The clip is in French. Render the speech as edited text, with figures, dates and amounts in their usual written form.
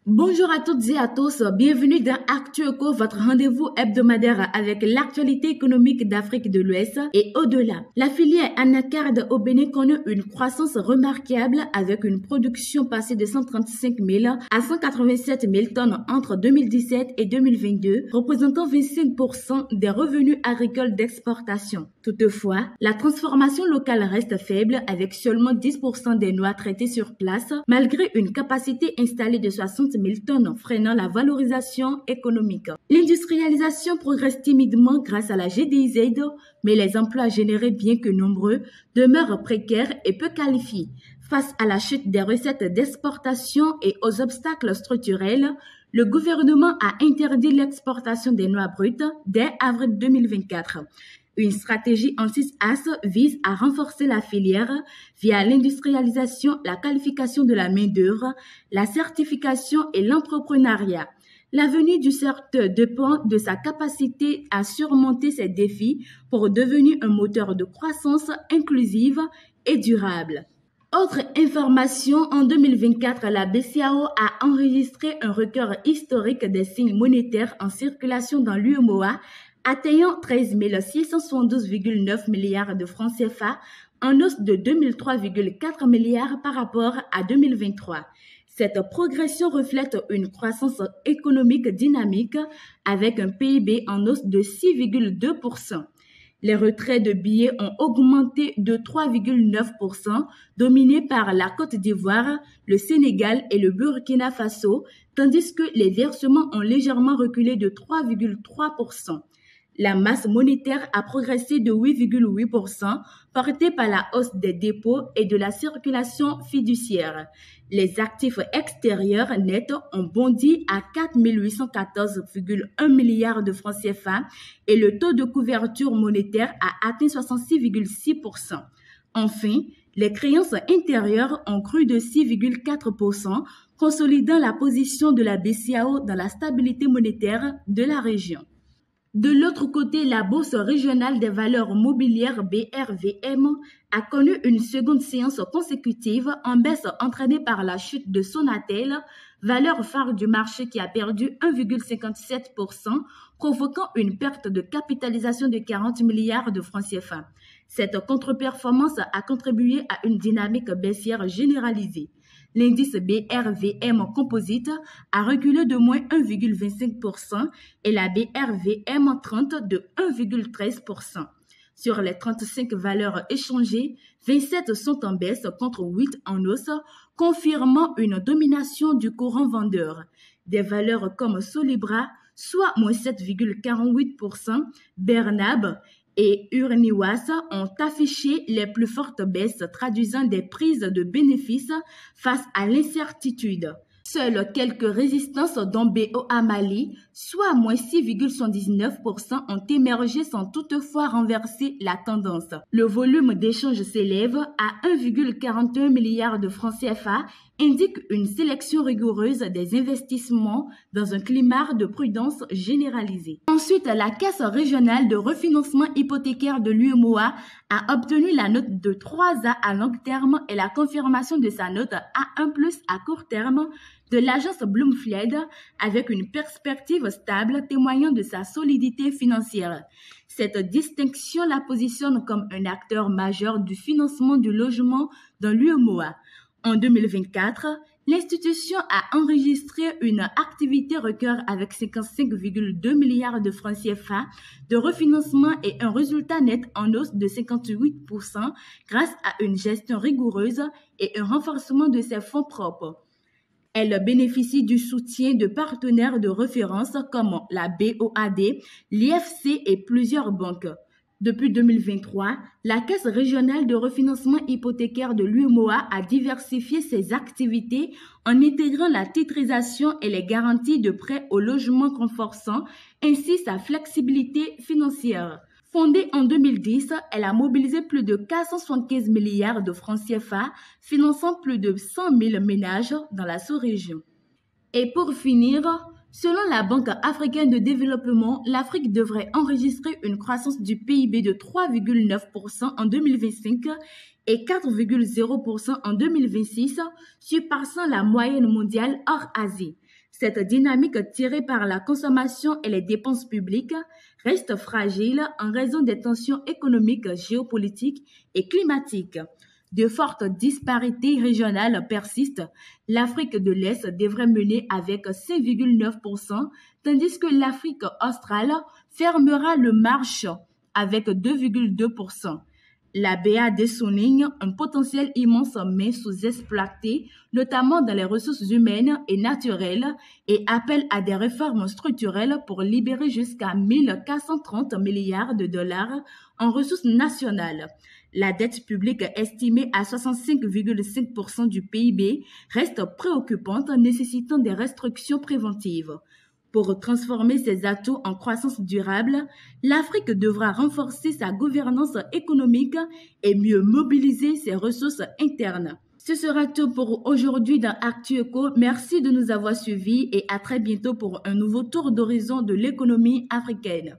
Bonjour à toutes et à tous, bienvenue dans ActuEco, votre rendez-vous hebdomadaire avec l'actualité économique d'Afrique de l'Ouest et au-delà. La filière anacarde au Bénin connaît une croissance remarquable avec une production passée de 135 000 à 187 000 tonnes entre 2017 et 2022, représentant 25% des revenus agricoles d'exportation. Toutefois, la transformation locale reste faible avec seulement 10% des noix traitées sur place, malgré une capacité installée de 60 000 tonnes, freinant la valorisation économique. L'industrialisation progresse timidement grâce à la GDIZ, mais les emplois générés, bien que nombreux, demeurent précaires et peu qualifiés. Face à la chute des recettes d'exportation et aux obstacles structurels, le gouvernement a interdit l'exportation des noix brutes dès avril 2024. Une stratégie en 6 axes vise à renforcer la filière via l'industrialisation, la qualification de la main-d'œuvre, la certification et l'entrepreneuriat. L'avenir du secteur dépend de sa capacité à surmonter ces défis pour devenir un moteur de croissance inclusive et durable. Autre information, en 2024, la BCEAO a enregistré un record historique des signes monétaires en circulation dans l'UEMOA, atteignant 13 672,9 milliards de francs CFA, en hausse de 2003,4 milliards par rapport à 2023. Cette progression reflète une croissance économique dynamique avec un PIB en hausse de 6,2%. Les retraits de billets ont augmenté de 3,9%, dominés par la Côte d'Ivoire, le Sénégal et le Burkina Faso, tandis que les versements ont légèrement reculé de 3,3%. La masse monétaire a progressé de 8,8%, portée par la hausse des dépôts et de la circulation fiduciaire. Les actifs extérieurs nets ont bondi à 4 814,1 milliards de francs CFA et le taux de couverture monétaire a atteint 66,6%. Enfin, les créances intérieures ont cru de 6,4%, consolidant la position de la BCEAO dans la stabilité monétaire de la région. De l'autre côté, la Bourse régionale des valeurs mobilières BRVM a connu une seconde séance consécutive en baisse entraînée par la chute de Sonatel, valeur phare du marché qui a perdu 1,57%, provoquant une perte de capitalisation de 40 milliards de francs CFA. Cette contre-performance a contribué à une dynamique baissière généralisée. L'indice BRVM Composite a reculé de moins 1,25% et la BRVM 30 de 1,13%. Sur les 35 valeurs échangées, 27 sont en baisse contre 8 en hausse, confirmant une domination du courant vendeur. Des valeurs comme Solibra, soit moins 7,48%, Bernab et Urniwas ont affiché les plus fortes baisses, traduisant des prises de bénéfices face à l'incertitude. Seules quelques résistances dont BOA Mali, soit moins 6,79%, ont émergé sans toutefois renverser la tendance. Le volume d'échange s'élève à 1,41 milliard de francs CFA, indique une sélection rigoureuse des investissements dans un climat de prudence généralisée. Ensuite, la Caisse régionale de refinancement hypothécaire de l'UEMOA a obtenu la note de 3A à long terme et la confirmation de sa note A1+ à court terme de l'agence Bloomfield avec une perspective stable témoignant de sa solidité financière. Cette distinction la positionne comme un acteur majeur du financement du logement dans l'UEMOA. En 2024, l'institution a enregistré une activité record avec 55,2 milliards de francs CFA de refinancement et un résultat net en hausse de 58% grâce à une gestion rigoureuse et un renforcement de ses fonds propres. Elle bénéficie du soutien de partenaires de référence comme la BOAD, l'IFC et plusieurs banques. Depuis 2023, la Caisse régionale de refinancement hypothécaire de l'UEMOA a diversifié ses activités en intégrant la titrisation et les garanties de prêts au logement renforçant ainsi sa flexibilité financière. Fondée en 2010, elle a mobilisé plus de 475 milliards de francs CFA, finançant plus de 100 000 ménages dans la sous-région. Et pour finir, selon la Banque africaine de développement, l'Afrique devrait enregistrer une croissance du PIB de 3,9% en 2025 et 4,0% en 2026, surpassant la moyenne mondiale hors Asie. Cette dynamique tirée par la consommation et les dépenses publiques reste fragile en raison des tensions économiques, géopolitiques et climatiques. De fortes disparités régionales persistent. L'Afrique de l'Est devrait mener avec 5,9%, tandis que l'Afrique australe fermera le marche avec 2,2%. La BAD souligne un potentiel immense mais sous-exploité, notamment dans les ressources humaines et naturelles, et appelle à des réformes structurelles pour libérer jusqu'à 1 430 milliards de dollars en ressources nationales. La dette publique estimée à 65,5% du PIB reste préoccupante, nécessitant des restrictions préventives. Pour transformer ses atouts en croissance durable, l'Afrique devra renforcer sa gouvernance économique et mieux mobiliser ses ressources internes. Ce sera tout pour aujourd'hui dans ActuEco. Merci de nous avoir suivis et à très bientôt pour un nouveau tour d'horizon de l'économie africaine.